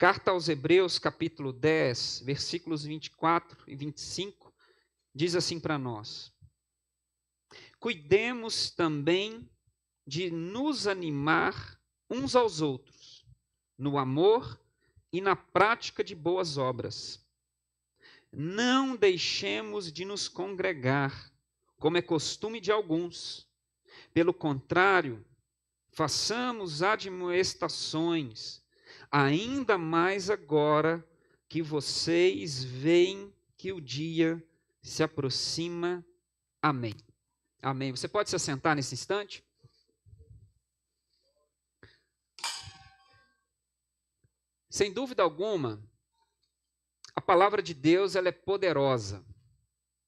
Carta aos Hebreus, capítulo 10, versículos 24 e 25, diz assim para nós: cuidemos também de nos animar uns aos outros, no amor e na prática de boas obras. Não deixemos de nos congregar, como é costume de alguns. Pelo contrário, façamos admoestações, ainda mais agora que vocês veem que o dia se aproxima. Amém. Amém. Você pode se assentar nesse instante? Sem dúvida alguma, a palavra de Deus ela é poderosa.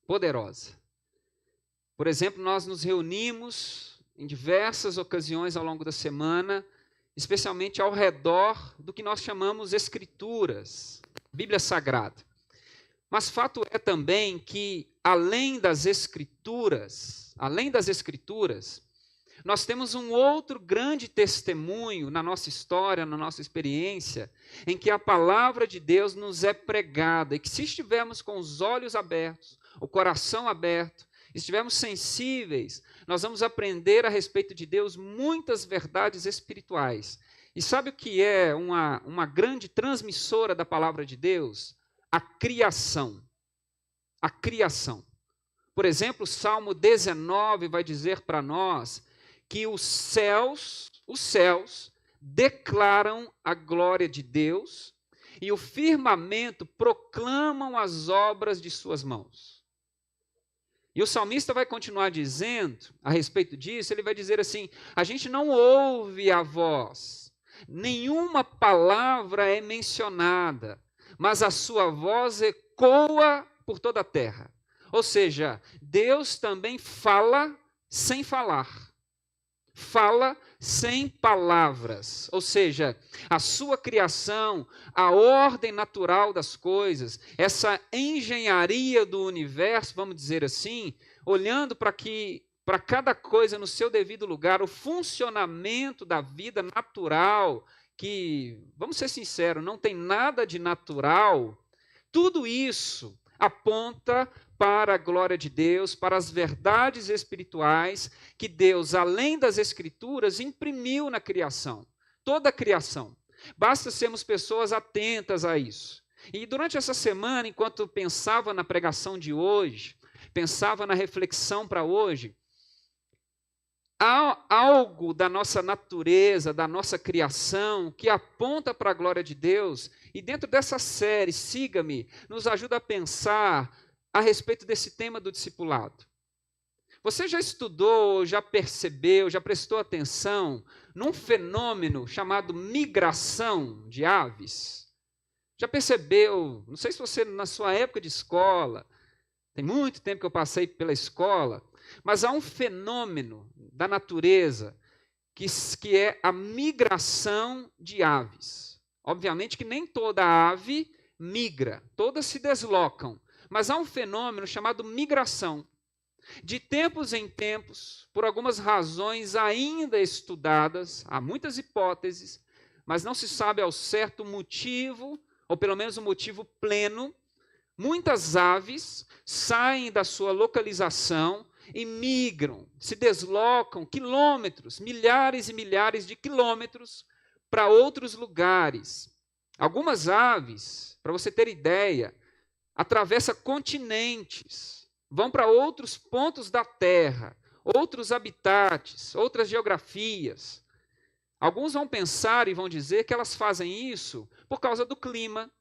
Poderosa. Por exemplo, nós nos reunimos em diversas ocasiões ao longo da semana, especialmente ao redor do que nós chamamos Escrituras, Bíblia Sagrada. Mas fato é também que, além das Escrituras, nós temos um outro grande testemunho na nossa história, na nossa experiência, em que a palavra de Deus nos é pregada, e que se estivermos com os olhos abertos, o coração aberto, estivermos sensíveis, nós vamos aprender a respeito de Deus muitas verdades espirituais. E sabe o que é uma grande transmissora da palavra de Deus? A criação. A criação. Por exemplo, o Salmo 19 vai dizer para nós que os céus declaram a glória de Deus e o firmamento proclamam as obras de suas mãos. E o salmista vai continuar dizendo a respeito disso, ele vai dizer assim: a gente não ouve a voz, nenhuma palavra é mencionada, mas a sua voz ecoa por toda a terra. Ou seja, Deus também fala sem falar. Fala sem palavras, ou seja, a sua criação, a ordem natural das coisas, essa engenharia do universo, vamos dizer assim, olhando para cada coisa no seu devido lugar, o funcionamento da vida natural, que, vamos ser sinceros, não tem nada de natural, tudo isso aponta para a glória de Deus, para as verdades espirituais que Deus, além das Escrituras, imprimiu na criação, toda a criação. Basta sermos pessoas atentas a isso. E durante essa semana, enquanto pensava na pregação de hoje, pensava na reflexão para hoje, há algo da nossa natureza, da nossa criação, que aponta para a glória de Deus, e dentro dessa série, Siga-me, nos ajuda a pensar a respeito desse tema do discipulado. Você já estudou, já percebeu, já prestou atenção num fenômeno chamado migração de aves? Já percebeu, não sei se você na sua época de escola, tem muito tempo que eu passei pela escola, mas há um fenômeno da natureza que é a migração de aves. Obviamente que nem toda ave migra, todas se deslocam, mas há um fenômeno chamado migração. De tempos em tempos, por algumas razões ainda estudadas, há muitas hipóteses, mas não se sabe ao certo o motivo, ou pelo menos o motivo pleno, muitas aves saem da sua localização e migram, se deslocam quilômetros, milhares e milhares de quilômetros para outros lugares. Algumas aves, para você ter ideia, atravessam continentes, vão para outros pontos da Terra, outros habitats, outras geografias. Alguns vão pensar e vão dizer que elas fazem isso por causa do clima.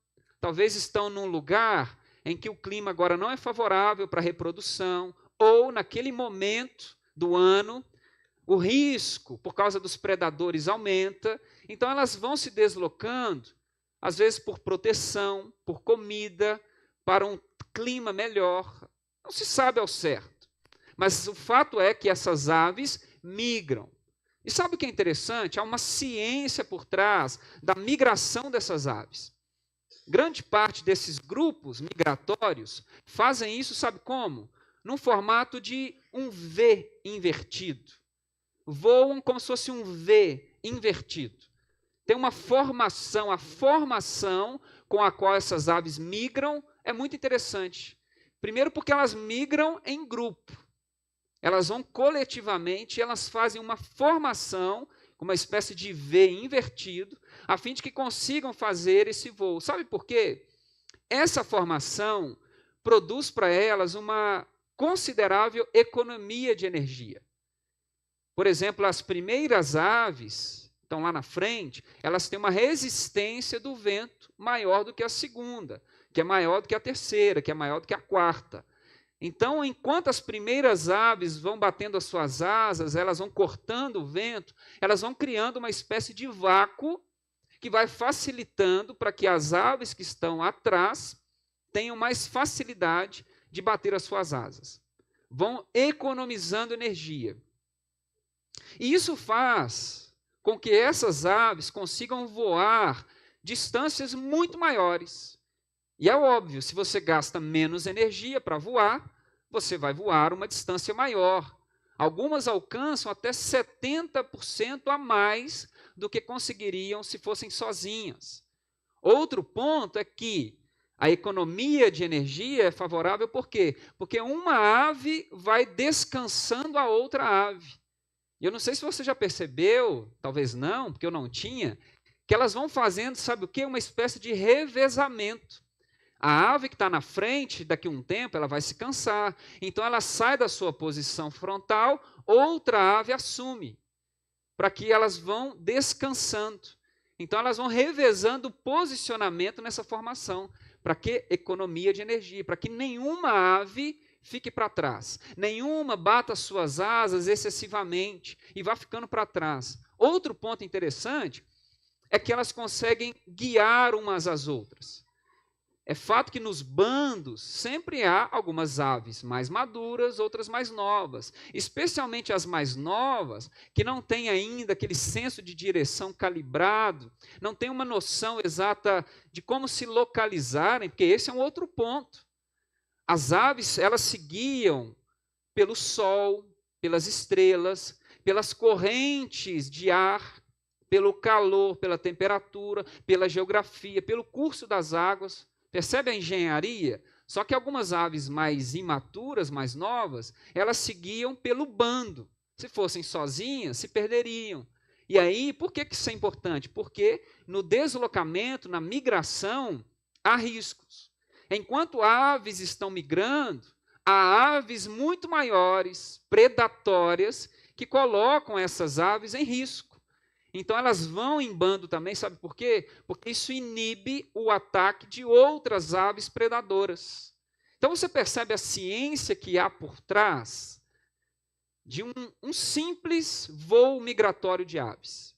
Talvez estão num lugar em que o clima agora não é favorável para a reprodução, ou naquele momento do ano, o risco por causa dos predadores aumenta, então elas vão se deslocando, às vezes por proteção, por comida, para um clima melhor. Não se sabe ao certo, mas o fato é que essas aves migram. E sabe o que é interessante? Há uma ciência por trás da migração dessas aves. Grande parte desses grupos migratórios fazem isso, sabe como? Num formato de um V invertido. Voam como se fosse um V invertido. tem uma formação, a formação com a qual essas aves migram é muito interessante. Primeiro porque elas migram em grupo. Elas vão coletivamente, elas fazem uma formação, uma espécie de V invertido, a fim de que consigam fazer esse voo. Sabe por quê? Essa formação produz para elas uma considerável economia de energia. Por exemplo, as primeiras aves, estão lá na frente, elas têm uma resistência do vento maior do que a segunda, que é maior do que a terceira, que é maior do que a quarta. Então, enquanto as primeiras aves vão batendo as suas asas, elas vão cortando o vento, elas vão criando uma espécie de vácuo que vai facilitando para que as aves que estão atrás tenham mais facilidade de bater as suas asas. Vão economizando energia. E isso faz com que essas aves consigam voar distâncias muito maiores. E é óbvio, se você gasta menos energia para voar, você vai voar uma distância maior. Algumas alcançam até 70% a mais do que conseguiriam se fossem sozinhas. Outro ponto é que a economia de energia é favorável por quê? Porque uma ave vai descansando a outra ave. E eu não sei se você já percebeu, talvez não, porque eu não tinha, que elas vão fazendo, sabe o quê? Uma espécie de revezamento. A ave que está na frente, daqui a um tempo, ela vai se cansar. Então, ela sai da sua posição frontal, outra ave assume, para que elas vão descansando. Então, elas vão revezando o posicionamento nessa formação. Para que economia de energia? Para que nenhuma ave fique para trás. Nenhuma bata suas asas excessivamente e vá ficando para trás. Outro ponto interessante é que elas conseguem guiar umas às outras. É fato que nos bandos sempre há algumas aves mais maduras, outras mais novas. Especialmente as mais novas, que não têm ainda aquele senso de direção calibrado, não têm uma noção exata de como se localizarem, porque esse é um outro ponto. As aves, elas se guiam pelo sol, pelas estrelas, pelas correntes de ar, pelo calor, pela temperatura, pela geografia, pelo curso das águas. Percebe a engenharia? Só que algumas aves mais imaturas, mais novas, elas seguiam pelo bando. Se fossem sozinhas, se perderiam. E aí, por que isso é importante? Porque no deslocamento, na migração, há riscos. Enquanto aves estão migrando, há aves muito maiores, predatórias, que colocam essas aves em risco. Então, elas vão em bando também, sabe por quê? Porque isso inibe o ataque de outras aves predadoras. Então, você percebe a ciência que há por trás de um simples voo migratório de aves.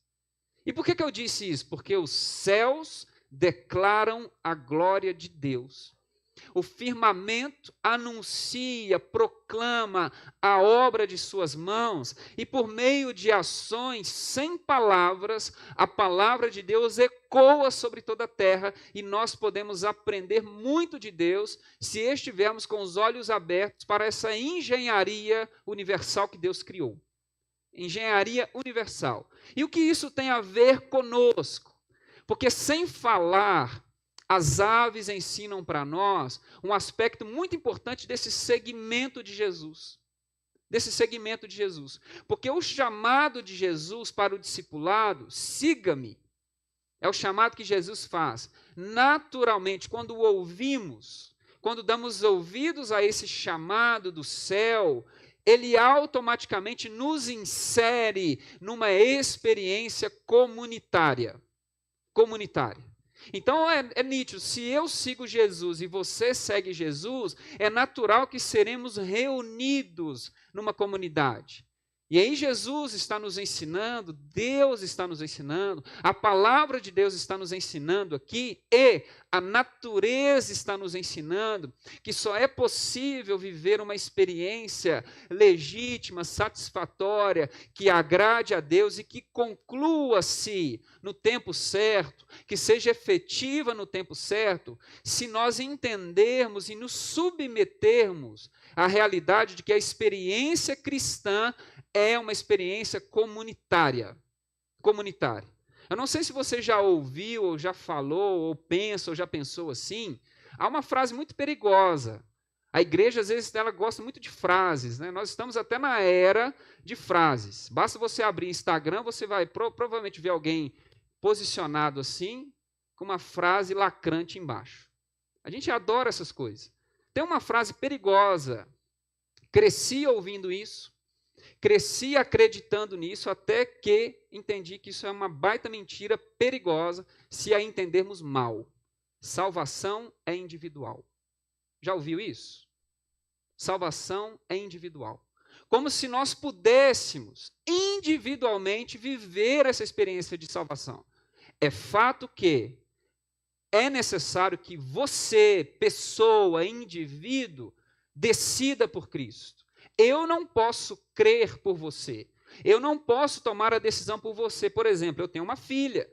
E por que eu disse isso? Porque os céus declaram a glória de Deus. O firmamento anuncia, proclama a obra de suas mãos, e por meio de ações sem palavras, a palavra de Deus ecoa sobre toda a terra, e nós podemos aprender muito de Deus se estivermos com os olhos abertos para essa engenharia universal que Deus criou. Engenharia universal. E o que isso tem a ver conosco? Porque sem falar, as aves ensinam para nós um aspecto muito importante desse segmento de Jesus. Desse segmento de Jesus. Porque o chamado de Jesus para o discipulado, siga-me, é o chamado que Jesus faz. Naturalmente, quando o ouvimos, quando damos ouvidos a esse chamado do céu, ele automaticamente nos insere numa experiência comunitária. Então é nítido, se eu sigo Jesus e você segue Jesus, é natural que seremos reunidos numa comunidade. E aí Jesus está nos ensinando, Deus está nos ensinando, a palavra de Deus está nos ensinando aqui, e a natureza está nos ensinando que só é possível viver uma experiência legítima, satisfatória, que agrade a Deus e que conclua-se no tempo certo, que seja efetiva no tempo certo, se nós entendermos e nos submetermos à realidade de que a experiência cristã é uma experiência comunitária. Eu não sei se você já ouviu, ou já falou, ou pensa, ou já pensou assim. Há uma frase muito perigosa. A igreja, às vezes, ela gosta muito de frases, né? Nós estamos até na era de frases. Basta você abrir Instagram, você vai provavelmente ver alguém posicionado assim, com uma frase lacrante embaixo. A gente adora essas coisas. Tem uma frase perigosa. Cresci ouvindo isso, cresci acreditando nisso, até que entendi que isso é uma baita mentira perigosa se a entendermos mal. Salvação é individual. Já ouviu isso? Salvação é individual. Como se nós pudéssemos individualmente viver essa experiência de salvação. É fato que é necessário que você, pessoa, indivíduo, decida por Cristo. Eu não posso crer por você. Eu não posso tomar a decisão por você. Por exemplo, eu tenho uma filha.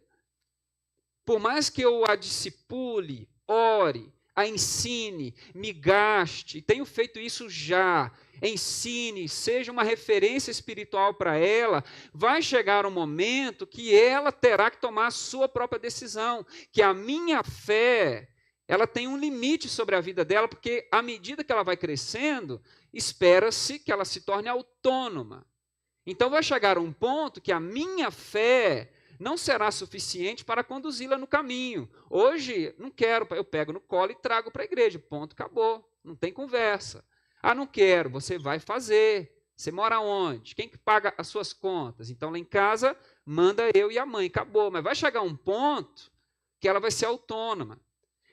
Por mais que eu a discipule, ore, a ensine, me gaste, tenho feito isso já, ensine, seja uma referência espiritual para ela, vai chegar um momento que ela terá que tomar a sua própria decisão, que a minha fé, ela tem um limite sobre a vida dela, porque à medida que ela vai crescendo, espera-se que ela se torne autônoma. Então vai chegar um ponto que a minha fé não será suficiente para conduzi-la no caminho. Hoje, não quero, eu pego no colo e trago para a igreja. Ponto, acabou. Não tem conversa. Ah, não quero, você vai fazer. Você mora onde? Quem que paga as suas contas? Então, lá em casa, manda eu e a mãe. Acabou. Mas vai chegar um ponto que ela vai ser autônoma.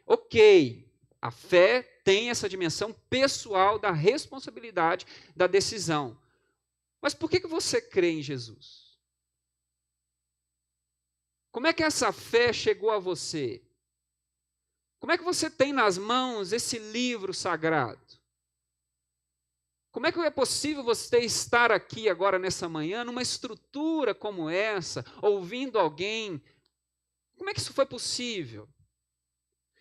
Ok, a fé tem essa dimensão pessoal da responsabilidade da decisão. Mas por que você crê em Jesus? Como é que essa fé chegou a você? Como é que você tem nas mãos esse livro sagrado? Como é que é possível você estar aqui agora nessa manhã, numa estrutura como essa, ouvindo alguém? Como é que isso foi possível?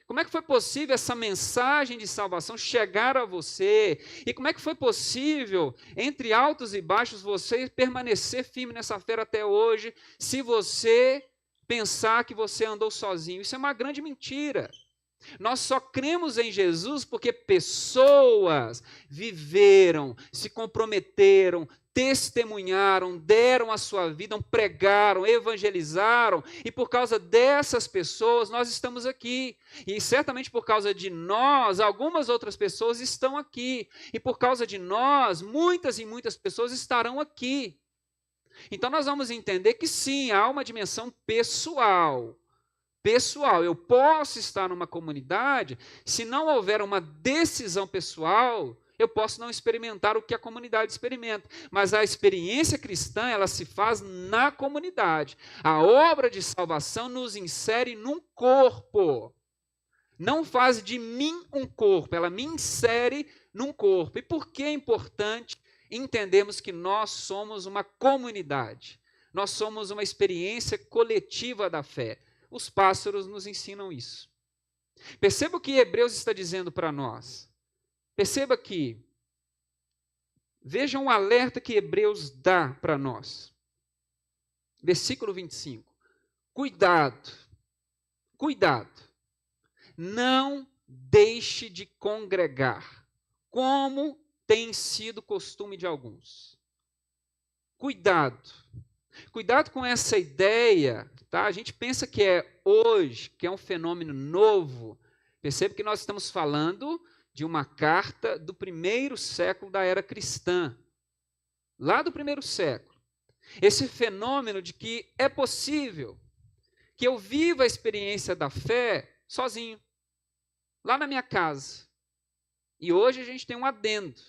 Como é que foi possível essa mensagem de salvação chegar a você? E como é que foi possível, entre altos e baixos, você permanecer firme nessa fé até hoje, se você pensar que você andou sozinho? Isso é uma grande mentira. Nós só cremos em Jesus porque pessoas viveram, se comprometeram, testemunharam, deram a sua vida, pregaram, evangelizaram, e por causa dessas pessoas nós estamos aqui. E certamente por causa de nós, algumas outras pessoas estão aqui. E por causa de nós, muitas e muitas pessoas estarão aqui. Então nós vamos entender que sim, há uma dimensão pessoal. Pessoal, eu posso estar numa comunidade, se não houver uma decisão pessoal, eu posso não experimentar o que a comunidade experimenta. Mas a experiência cristã, ela se faz na comunidade. A obra de salvação nos insere num corpo. Não faz de mim um corpo, ela me insere num corpo. E por que é importante entendermos que nós somos uma comunidade? Nós somos uma experiência coletiva da fé. Os pássaros nos ensinam isso. Perceba o que Hebreus está dizendo para nós. Perceba que, vejam o alerta que Hebreus dá para nós. Versículo 25. Cuidado, cuidado, não deixe de congregar, como tem sido costume de alguns. Cuidado. Cuidado com essa ideia, tá? A gente pensa que é hoje, que é um fenômeno novo. Percebe que nós estamos falando de uma carta do primeiro século da era cristã. Lá do primeiro século. Esse fenômeno de que é possível que eu viva a experiência da fé sozinho, lá na minha casa. E hoje a gente tem um adendo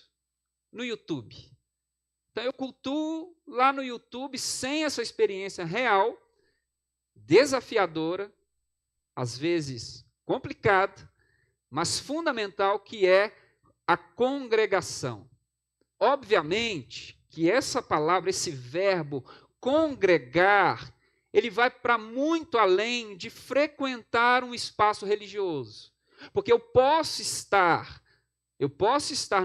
no YouTube. Então eu cultuo lá no YouTube sem essa experiência real, desafiadora, às vezes complicada, mas fundamental, que é a congregação. Obviamente que essa palavra, esse verbo congregar, ele vai para muito além de frequentar um espaço religioso. Porque eu posso estar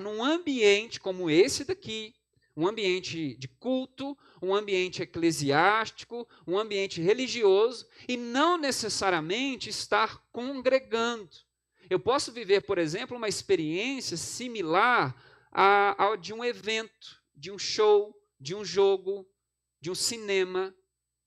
num ambiente como esse daqui, um ambiente de culto, um ambiente eclesiástico, um ambiente religioso, e não necessariamente estar congregando. Eu posso viver, por exemplo, uma experiência similar à de um evento, de um show, de um jogo, de um cinema.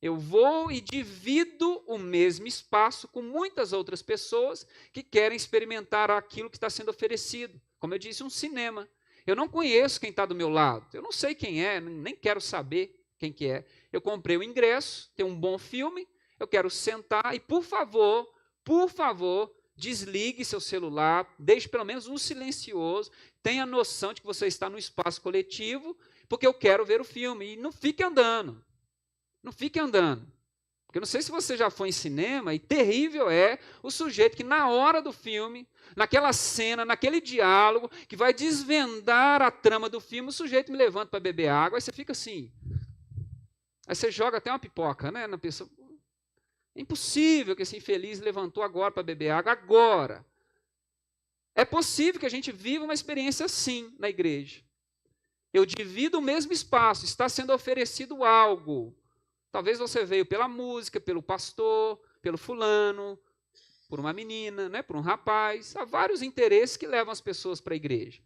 Eu vou e divido o mesmo espaço com muitas outras pessoas que querem experimentar aquilo que está sendo oferecido. Como eu disse, um cinema. Eu não conheço quem está do meu lado, eu não sei quem é, nem quero saber quem que é. Eu comprei o ingresso, tem um bom filme, eu quero sentar e, por favor, desligue seu celular, deixe pelo menos um silencioso, tenha noção de que você está no espaço coletivo, porque eu quero ver o filme. E não fique andando. Não fique andando. Porque eu não sei se você já foi em cinema, e terrível é o sujeito que na hora do filme, naquela cena, naquele diálogo, que vai desvendar a trama do filme, o sujeito me levanta para beber água, aí você fica assim. Aí você joga até uma pipoca, né, na pessoa. É impossível que esse infeliz levantou agora para beber água, agora. É possível que a gente viva uma experiência assim na igreja. Eu divido o mesmo espaço, está sendo oferecido algo. Talvez você veio pela música, pelo pastor, pelo fulano, por uma menina, né, por um rapaz. Há vários interesses que levam as pessoas para a igreja.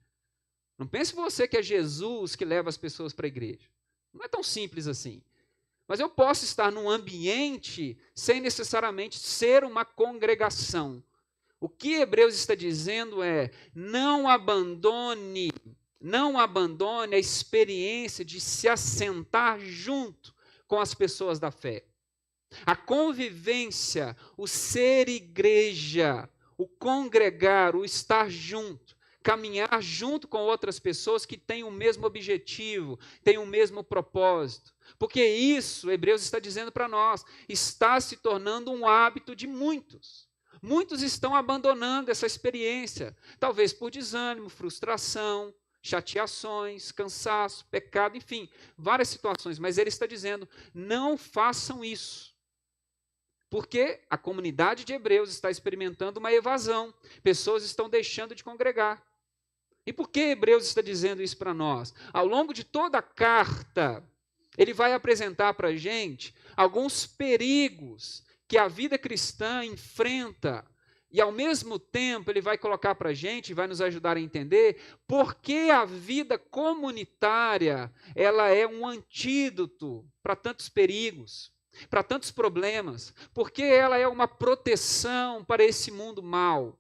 Não pense você que é Jesus que leva as pessoas para a igreja. Não é tão simples assim. Mas eu posso estar num ambiente sem necessariamente ser uma congregação. O que Hebreus está dizendo é: não abandone a experiência de se assentar junto com as pessoas da fé. A convivência, o ser igreja, o congregar, o estar junto, caminhar junto com outras pessoas que têm o mesmo objetivo, têm o mesmo propósito. Porque isso, Hebreus está dizendo para nós, está se tornando um hábito de muitos. Muitos estão abandonando essa experiência, talvez por desânimo, frustração, chateações, cansaço, pecado, enfim, várias situações. Mas ele está dizendo, não façam isso. Porque a comunidade de Hebreus está experimentando uma evasão. Pessoas estão deixando de congregar. E por que Hebreus está dizendo isso para nós? Ao longo de toda a carta, ele vai apresentar para a gente alguns perigos que a vida cristã enfrenta. E, ao mesmo tempo, ele vai colocar para a gente, vai nos ajudar a entender por que a vida comunitária ela é um antídoto para tantos perigos, para tantos problemas, porque ela é uma proteção para esse mundo mau,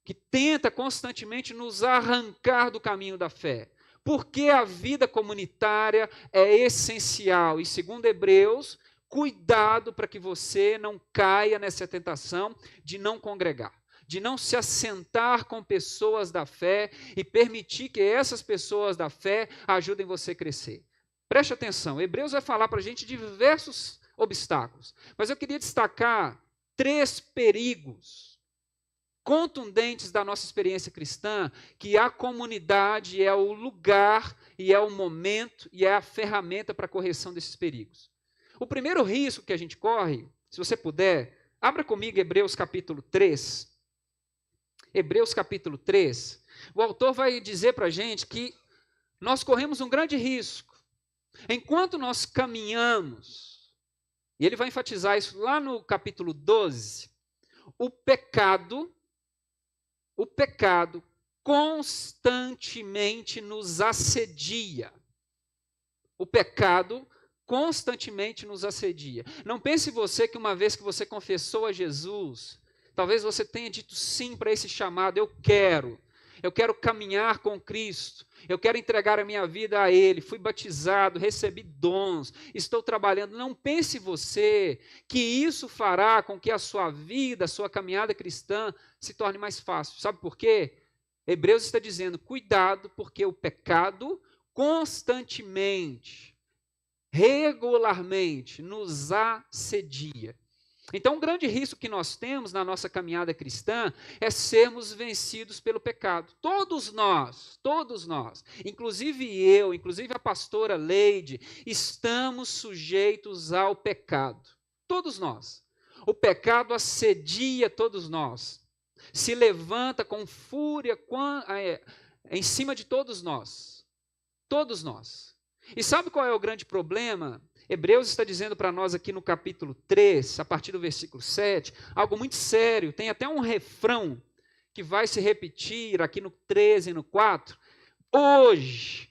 que tenta constantemente nos arrancar do caminho da fé. Porque a vida comunitária é essencial. E, segundo Hebreus, cuidado para que você não caia nessa tentação de não congregar, de não se assentar com pessoas da fé e permitir que essas pessoas da fé ajudem você a crescer. Preste atenção, Hebreus vai falar para a gente de diversos obstáculos, mas eu queria destacar 3 perigos contundentes da nossa experiência cristã, que a comunidade é o lugar, e é o momento, e é a ferramenta para a correção desses perigos. O primeiro risco que a gente corre, se você puder, abra comigo Hebreus capítulo 3. Hebreus capítulo 3. O autor vai dizer para a gente que nós corremos um grande risco. Enquanto nós caminhamos, e ele vai enfatizar isso lá no capítulo 12, o pecado constantemente nos assedia. O pecado constantemente nos assedia. Não pense você que uma vez que você confessou a Jesus, talvez você tenha dito sim para esse chamado, eu quero caminhar com Cristo, eu quero entregar a minha vida a Ele, fui batizado, recebi dons, estou trabalhando. Não pense você que isso fará com que a sua vida, a sua caminhada cristã se torne mais fácil. Sabe por quê? Hebreus está dizendo, cuidado, porque o pecado constantemente, regularmente nos assedia. Então, um grande risco que nós temos na nossa caminhada cristã é sermos vencidos pelo pecado. Todos nós, inclusive eu, inclusive a pastora Leide, estamos sujeitos ao pecado. Todos nós. O pecado assedia todos nós. Se levanta com fúria em cima de todos nós. Todos nós. E sabe qual é o grande problema? Hebreus está dizendo para nós aqui no capítulo 3, a partir do versículo 7, algo muito sério. Tem até um refrão que vai se repetir aqui no 13 e no 4. Hoje,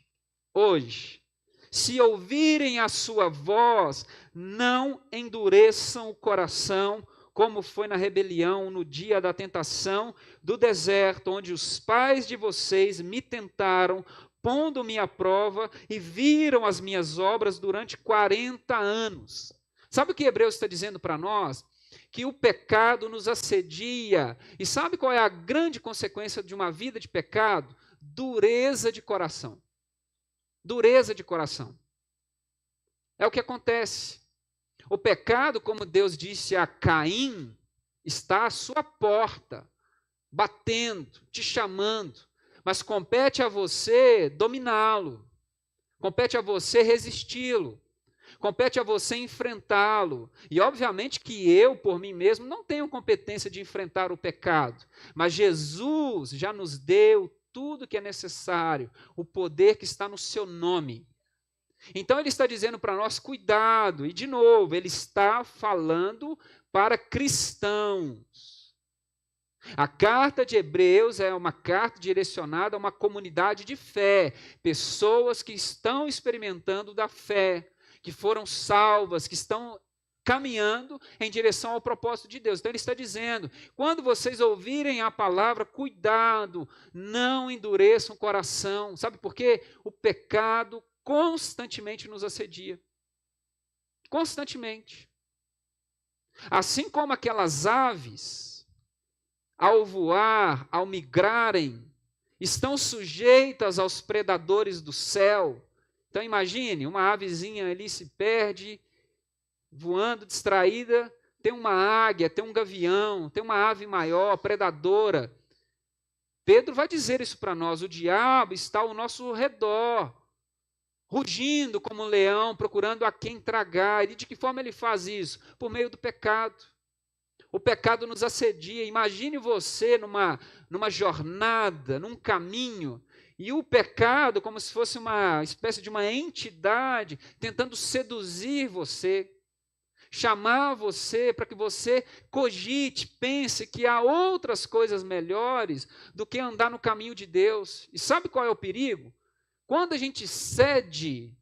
se ouvirem a sua voz, não endureçam o coração, como foi na rebelião no dia da tentação do deserto, onde os pais de vocês me tentaram, pondo-me à prova, e viram as minhas obras durante 40 anos. Sabe o que Hebreus está dizendo para nós? Que o pecado nos assedia. E sabe qual é a grande consequência de uma vida de pecado? Dureza de coração. Dureza de coração. É o que acontece. O pecado, como Deus disse a Caim, está à sua porta, batendo, te chamando. Mas compete a você dominá-lo, compete a você resisti-lo, compete a você enfrentá-lo. E obviamente que eu, por mim mesmo, não tenho competência de enfrentar o pecado, mas Jesus já nos deu tudo que é necessário, o poder que está no seu nome. Então ele está dizendo para nós, cuidado, e de novo, ele está falando para cristãos. A carta de Hebreus é uma carta direcionada a uma comunidade de fé, pessoas que estão experimentando da fé, que foram salvas, que estão caminhando em direção ao propósito de Deus. Então ele está dizendo, quando vocês ouvirem a palavra, cuidado, não endureçam o coração. Sabe por quê? O pecado constantemente nos assedia. Constantemente. Assim como aquelas aves, ao voar, ao migrarem, estão sujeitas aos predadores do céu. Então imagine, uma avezinha ali se perde, voando distraída, tem uma águia, tem um gavião, tem uma ave maior, predadora. Pedro vai dizer isso para nós, o diabo está ao nosso redor, rugindo como um leão, procurando a quem tragar. E de que forma ele faz isso? Por meio do pecado. O pecado nos assedia. Imagine você numa jornada, num caminho, e o pecado como se fosse uma espécie de uma entidade tentando seduzir você, chamar você para que você cogite, pense que há outras coisas melhores do que andar no caminho de Deus. E sabe qual é o perigo? Quando a gente cede,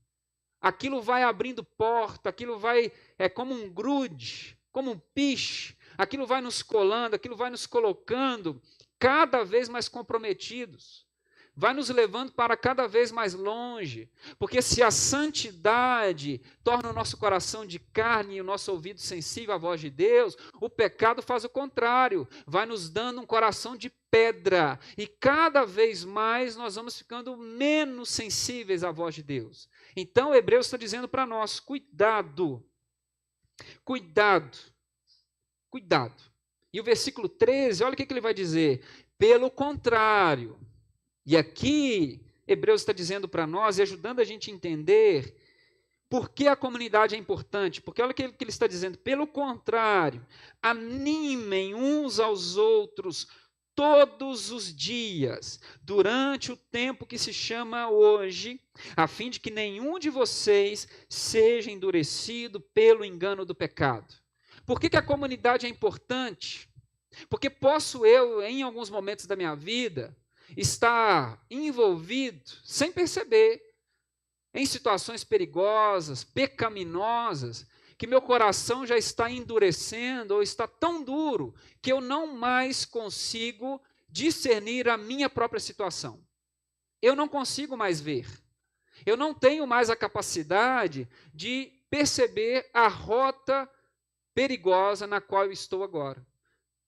aquilo vai abrindo porta, aquilo vai, é como um grude, como um piche, aquilo vai nos colando, aquilo vai nos colocando cada vez mais comprometidos, vai nos levando para cada vez mais longe, porque se a santidade torna o nosso coração de carne e o nosso ouvido sensível à voz de Deus, o pecado faz o contrário, vai nos dando um coração de pedra, e cada vez mais nós vamos ficando menos sensíveis à voz de Deus. Então, Hebreus está dizendo para nós, cuidado, cuidado, cuidado. E o versículo 13, olha o que ele vai dizer. Pelo contrário, e aqui Hebreus está dizendo para nós e ajudando a gente a entender por que a comunidade é importante. Porque olha o que ele está dizendo. Pelo contrário, animem uns aos outros todos os dias, durante o tempo que se chama hoje, a fim de que nenhum de vocês seja endurecido pelo engano do pecado. Por que a comunidade é importante? Porque posso eu, em alguns momentos da minha vida, estar envolvido, sem perceber, em situações perigosas, pecaminosas, que meu coração já está endurecendo ou está tão duro que eu não mais consigo discernir a minha própria situação. Eu não consigo mais ver. Eu não tenho mais a capacidade de perceber a rota perigosa na qual eu estou agora.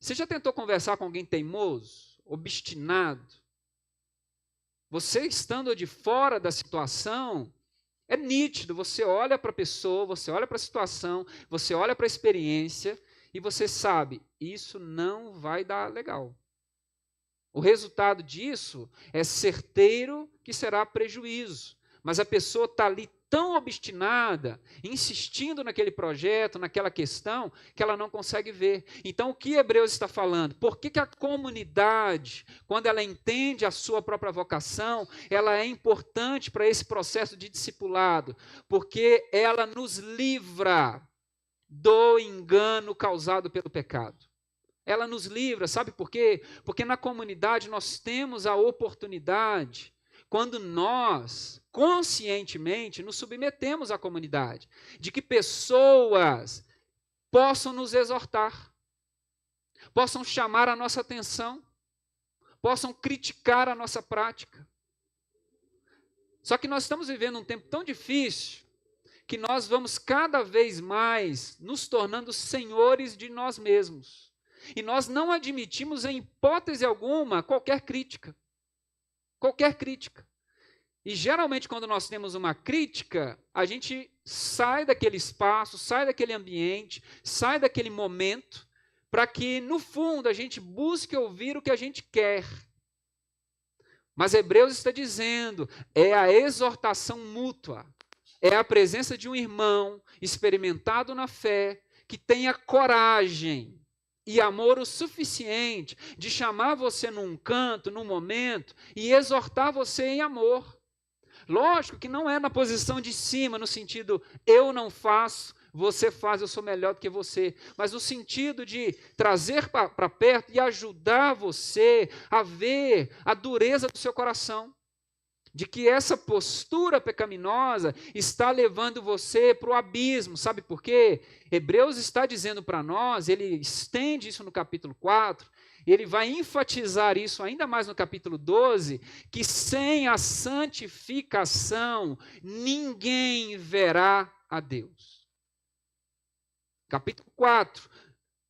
Você já tentou conversar com alguém teimoso, obstinado? Você estando de fora da situação, é nítido, você olha para a pessoa, você olha para a situação, você olha para a experiência e você sabe, isso não vai dar legal. O resultado disso é certeiro que será prejuízo, mas a pessoa está ali tão obstinada, insistindo naquele projeto, naquela questão, que ela não consegue ver. Então, o que Hebreus está falando? Por que a comunidade, quando ela entende a sua própria vocação, ela é importante para esse processo de discipulado? Porque ela nos livra do engano causado pelo pecado. Ela nos livra, sabe por quê? Porque na comunidade nós temos a oportunidade, quando nós conscientemente nos submetemos à comunidade, de que pessoas possam nos exortar, possam chamar a nossa atenção, possam criticar a nossa prática. Só que nós estamos vivendo um tempo tão difícil que nós vamos cada vez mais nos tornando senhores de nós mesmos. E nós não admitimos em hipótese alguma qualquer crítica. Qualquer crítica. E geralmente quando nós temos uma crítica, a gente sai daquele espaço, sai daquele ambiente, sai daquele momento, para que no fundo a gente busque ouvir o que a gente quer. Mas Hebreus está dizendo, é a exortação mútua, é a presença de um irmão experimentado na fé, que tenha coragem e amor o suficiente de chamar você num canto, num momento, e exortar você em amor. Lógico que não é na posição de cima, no sentido, eu não faço, você faz, eu sou melhor do que você. Mas no sentido de trazer para perto e ajudar você a ver a dureza do seu coração. De que essa postura pecaminosa está levando você para o abismo. Sabe por quê? Hebreus está dizendo para nós, ele estende isso no capítulo 4, ele vai enfatizar isso ainda mais no capítulo 12, que sem a santificação ninguém verá a Deus. Capítulo 4.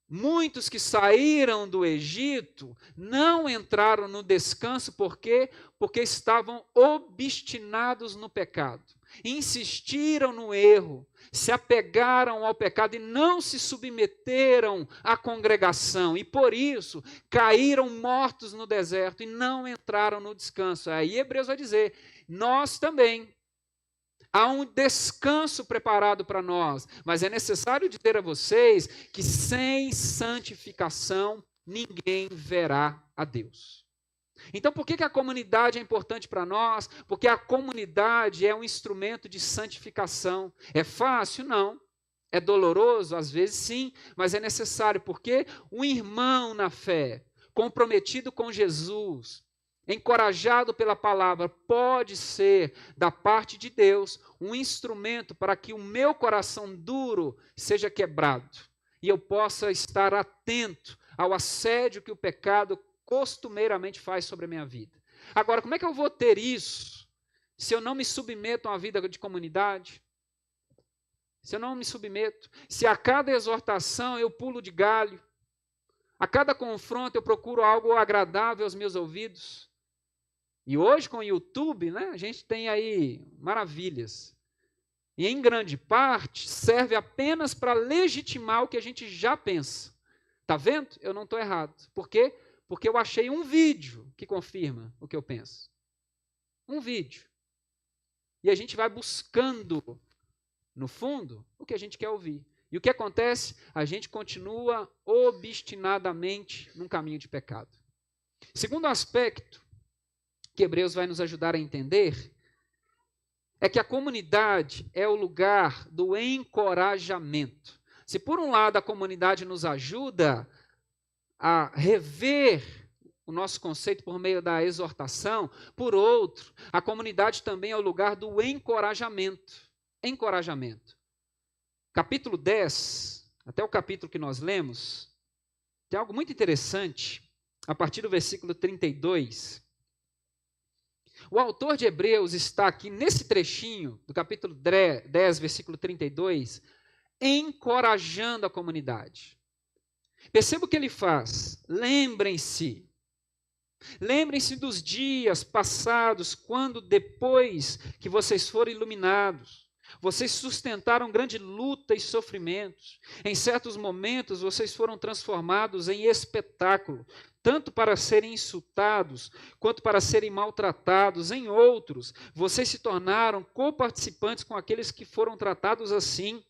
Muitos que saíram do Egito não entraram no descanso, por quê? Porque estavam obstinados no pecado, insistiram no erro, se apegaram ao pecado e não se submeteram à congregação, e por isso caíram mortos no deserto e não entraram no descanso. Aí Hebreus vai dizer, nós também, há um descanso preparado para nós, mas é necessário dizer a vocês que sem santificação ninguém verá a Deus. Então, por que a comunidade é importante para nós? Porque a comunidade é um instrumento de santificação. É fácil? Não. É doloroso? Às vezes sim, mas é necessário, porque um irmão na fé, comprometido com Jesus, encorajado pela palavra, pode ser, da parte de Deus, um instrumento para que o meu coração duro seja quebrado e eu possa estar atento ao assédio que o pecado costumeiramente faz sobre a minha vida. Agora, como é que eu vou ter isso se eu não me submeto a uma vida de comunidade? Se eu não me submeto, se a cada exortação eu pulo de galho, a cada confronto eu procuro algo agradável aos meus ouvidos. E hoje com o YouTube, né, a gente tem aí maravilhas. E em grande parte serve apenas para legitimar o que a gente já pensa. Está vendo? Eu não estou errado. Por quê? Porque eu achei um vídeo que confirma o que eu penso. Um vídeo. E a gente vai buscando, no fundo, o que a gente quer ouvir. E o que acontece? A gente continua obstinadamente num caminho de pecado. Segundo aspecto que Hebreus vai nos ajudar a entender, é que a comunidade é o lugar do encorajamento. Se por um lado a comunidade nos ajuda a rever o nosso conceito por meio da exortação, por outro, a comunidade também é o lugar do encorajamento. Encorajamento. Capítulo 10, até o capítulo que nós lemos, tem algo muito interessante, a partir do versículo 32. O autor de Hebreus está aqui nesse trechinho do capítulo 10, versículo 32, encorajando a comunidade. Perceba o que ele faz. Lembrem-se dos dias passados, quando depois que vocês foram iluminados, Vocês sustentaram grande luta e sofrimentos. Em certos momentos, vocês foram transformados em espetáculo, tanto para serem insultados, quanto para serem maltratados. Em outros, vocês se tornaram coparticipantes com aqueles que foram tratados assim.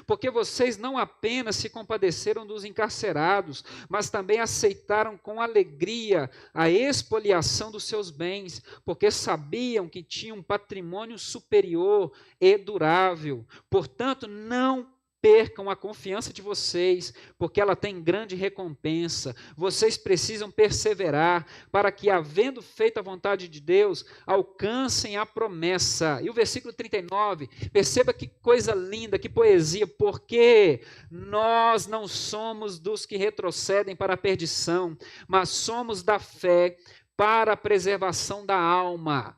Porque vocês não apenas se compadeceram dos encarcerados, mas também aceitaram com alegria a expoliação dos seus bens, porque sabiam que tinham um patrimônio superior e durável. Portanto, não percam a confiança de vocês, porque ela tem grande recompensa. Vocês precisam perseverar para que, havendo feito a vontade de Deus, alcancem a promessa. E o versículo 39, perceba que coisa linda, que poesia, porque nós não somos dos que retrocedem para a perdição, mas somos da fé para a preservação da alma.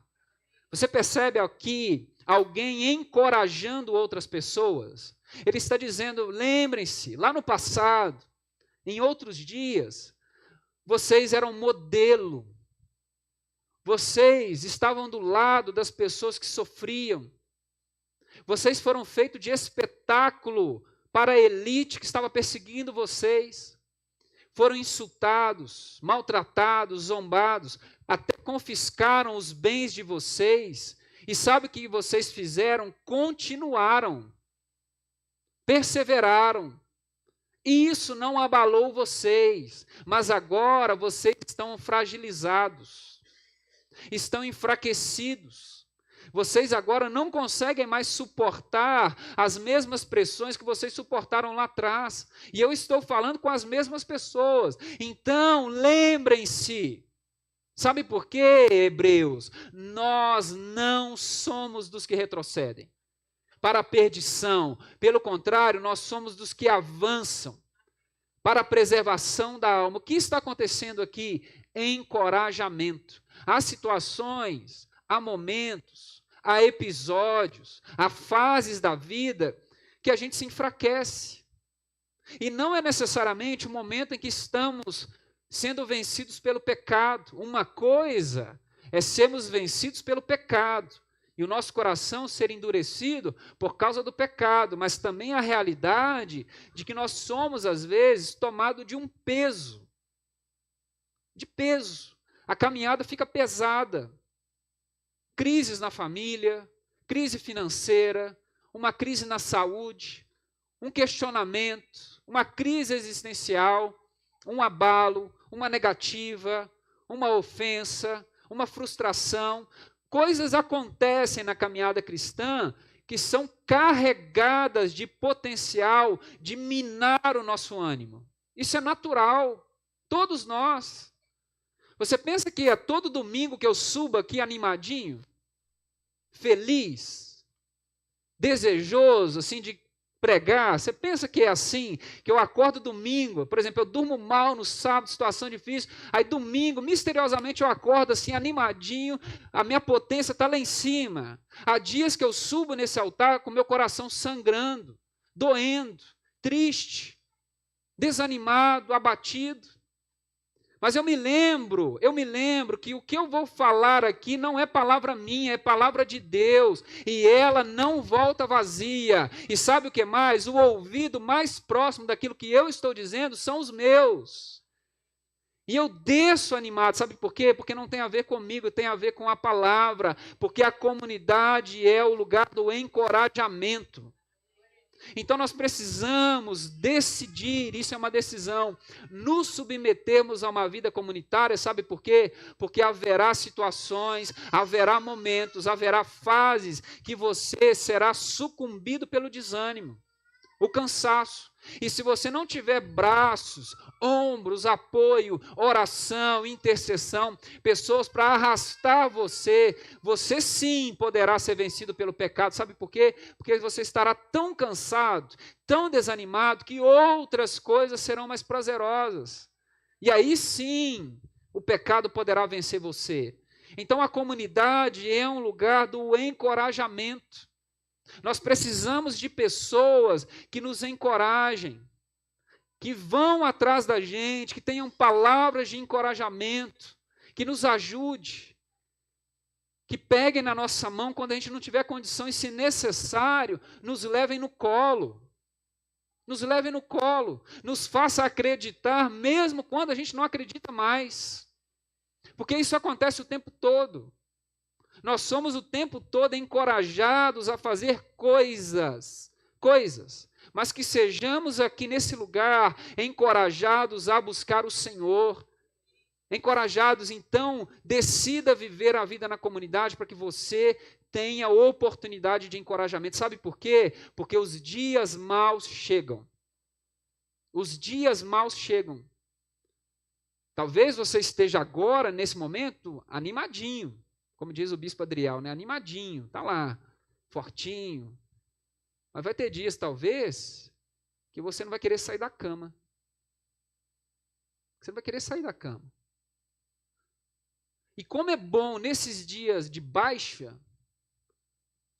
Você percebe aqui alguém encorajando outras pessoas? Ele está dizendo, lembrem-se, lá no passado, em outros dias, vocês eram modelo. Vocês estavam do lado das pessoas que sofriam. Vocês foram feitos de espetáculo para a elite que estava perseguindo vocês. Foram insultados, maltratados, zombados, até confiscaram os bens de vocês. E sabe o que vocês fizeram? Continuaram. Perseveraram, e isso não abalou vocês, mas agora vocês estão fragilizados, estão enfraquecidos, vocês agora não conseguem mais suportar as mesmas pressões que vocês suportaram lá atrás, e eu estou falando com as mesmas pessoas. Então lembrem-se, sabe por quê, Hebreus? Nós não somos dos que retrocedem para a perdição. Pelo contrário, nós somos dos que avançam para a preservação da alma. O que está acontecendo aqui? Encorajamento. Há situações, há momentos, há episódios, há fases da vida que a gente se enfraquece. E não é necessariamente o momento em que estamos sendo vencidos pelo pecado. Uma coisa é sermos vencidos pelo pecado e o nosso coração ser endurecido por causa do pecado, mas também a realidade de que nós somos, às vezes, tomados de um peso. De peso. A caminhada fica pesada. Crises na família, crise financeira, uma crise na saúde, um questionamento, uma crise existencial, um abalo, uma negativa, uma ofensa, uma frustração. Coisas acontecem na caminhada cristã que são carregadas de potencial de minar o nosso ânimo. Isso é natural, todos nós. Você pensa que é todo domingo que eu subo aqui animadinho, feliz, desejoso, assim, de pregar? Você pensa que é assim, que eu acordo domingo, por exemplo, eu durmo mal no sábado, situação difícil, aí domingo, misteriosamente eu acordo assim, animadinho, a minha potência está lá em cima. Há dias que eu subo nesse altar com meu coração sangrando, doendo, triste, desanimado, abatido. Mas eu me lembro que o que eu vou falar aqui não é palavra minha, é palavra de Deus, e ela não volta vazia. E sabe o que mais? O ouvido mais próximo daquilo que eu estou dizendo são os meus. E eu desço animado, sabe por quê? Porque não tem a ver comigo, tem a ver com a palavra, porque a comunidade é o lugar do encorajamento. Então nós precisamos decidir, isso é uma decisão, nos submetermos a uma vida comunitária, sabe por quê? Porque haverá situações, haverá momentos, haverá fases que você será sucumbido pelo desânimo, o cansaço. E se você não tiver braços, ombros, apoio, oração, intercessão, pessoas para arrastar você, você sim poderá ser vencido pelo pecado. Sabe por quê? Porque você estará tão cansado, tão desanimado, que outras coisas serão mais prazerosas. E aí sim, o pecado poderá vencer você. Então a comunidade é um lugar do encorajamento. Nós precisamos de pessoas que nos encorajem, que vão atrás da gente, que tenham palavras de encorajamento, que nos ajude, que peguem na nossa mão quando a gente não tiver condições, se necessário, nos levem no colo. Nos levem no colo, nos faça acreditar, mesmo quando a gente não acredita mais. Porque isso acontece o tempo todo. Nós somos o tempo todo encorajados a fazer coisas, mas que sejamos aqui nesse lugar encorajados a buscar o Senhor. Encorajados, então, decida viver a vida na comunidade para que você tenha oportunidade de encorajamento. Sabe por quê? Porque os dias maus chegam. Os dias maus chegam. Talvez você esteja agora, nesse momento, animadinho. Como diz o bispo Adriel, né? Animadinho, está lá, fortinho. Mas vai ter dias, talvez, que você não vai querer sair da cama. Você não vai querer sair da cama. E como é bom, nesses dias de baixa,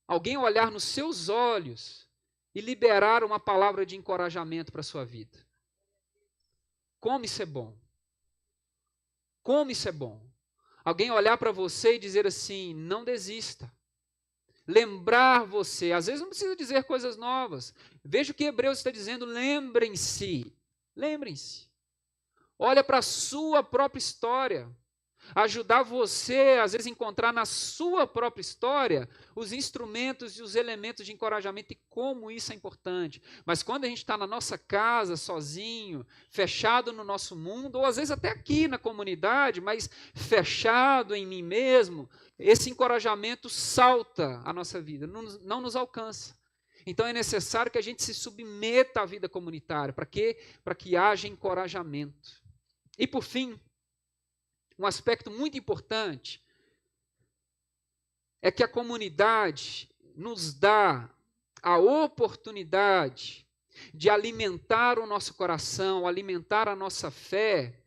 alguém olhar nos seus olhos e liberar uma palavra de encorajamento para a sua vida. Como isso é bom. Como isso é bom. Alguém olhar para você e dizer assim, não desista. Lembrar você, às vezes não precisa dizer coisas novas. Veja o que Hebreus está dizendo, lembrem-se. Lembrem-se. Olha para a sua própria história. Ajudar você, às vezes, a encontrar na sua própria história os instrumentos e os elementos de encorajamento e como isso é importante. Mas quando a gente está na nossa casa, sozinho, fechado no nosso mundo, ou às vezes até aqui na comunidade, mas fechado em mim mesmo, esse encorajamento salta a nossa vida, não nos alcança. Então é necessário que a gente se submeta à vida comunitária. Para quê? Para que haja encorajamento. E por fim, um aspecto muito importante é que a comunidade nos dá a oportunidade de alimentar o nosso coração, alimentar a nossa fé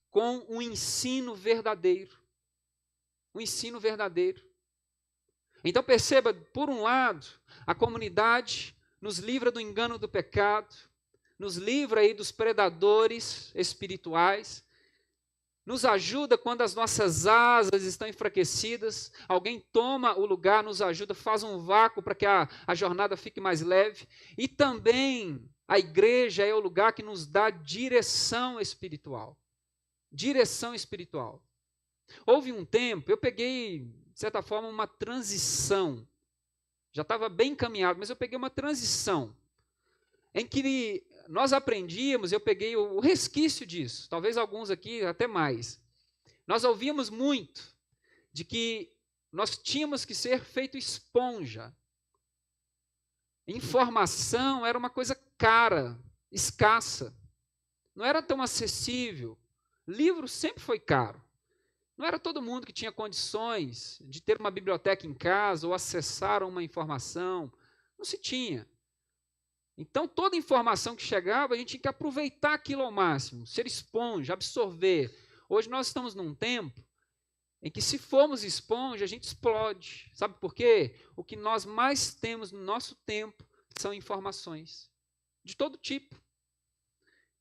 com um ensino verdadeiro. Um ensino verdadeiro. Então perceba, por um lado, a comunidade nos livra do engano do pecado, nos livra aí dos predadores espirituais, nos ajuda quando as nossas asas estão enfraquecidas, alguém toma o lugar, nos ajuda, faz um vácuo para que a jornada fique mais leve. E também a igreja é o lugar que nos dá direção espiritual. Direção espiritual. Houve um tempo, eu peguei, de certa forma, uma transição. Já estava bem encaminhado, mas eu peguei uma transição em que nós aprendíamos, eu peguei o resquício disso, talvez alguns aqui até mais. Nós ouvíamos muito de que nós tínhamos que ser feito esponja. Informação era uma coisa cara, escassa, não era tão acessível. Livro sempre foi caro. Não era todo mundo que tinha condições de ter uma biblioteca em casa ou acessar uma informação. Não se tinha. Então, toda informação que chegava, a gente tinha que aproveitar aquilo ao máximo, ser esponja, absorver. Hoje nós estamos num tempo em que, se formos esponja, a gente explode. Sabe por quê? O que nós mais temos no nosso tempo são informações, de todo tipo.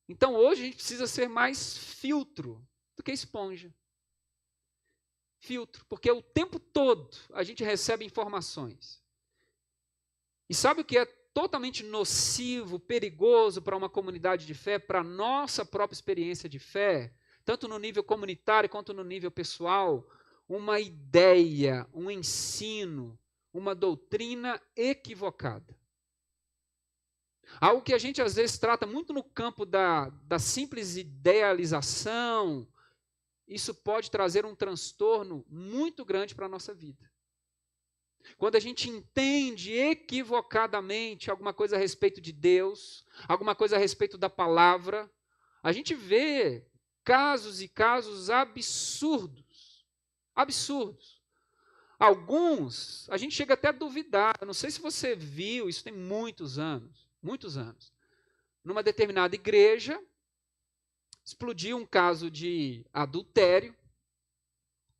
Então, hoje a gente precisa ser mais filtro do que esponja. Filtro, porque o tempo todo a gente recebe informações. E sabe o que é totalmente nocivo, perigoso para uma comunidade de fé, para a nossa própria experiência de fé, tanto no nível comunitário quanto no nível pessoal? Uma ideia, um ensino, uma doutrina equivocada. Algo que a gente às vezes trata muito no campo da simples idealização. Isso pode trazer um transtorno muito grande para a nossa vida. Quando a gente entende equivocadamente alguma coisa a respeito de Deus, alguma coisa a respeito da palavra, a gente vê casos e casos absurdos. Absurdos. Alguns, a gente chega até a duvidar. Eu não sei se você viu, isso tem muitos anos. Numa determinada igreja, explodiu um caso de adultério.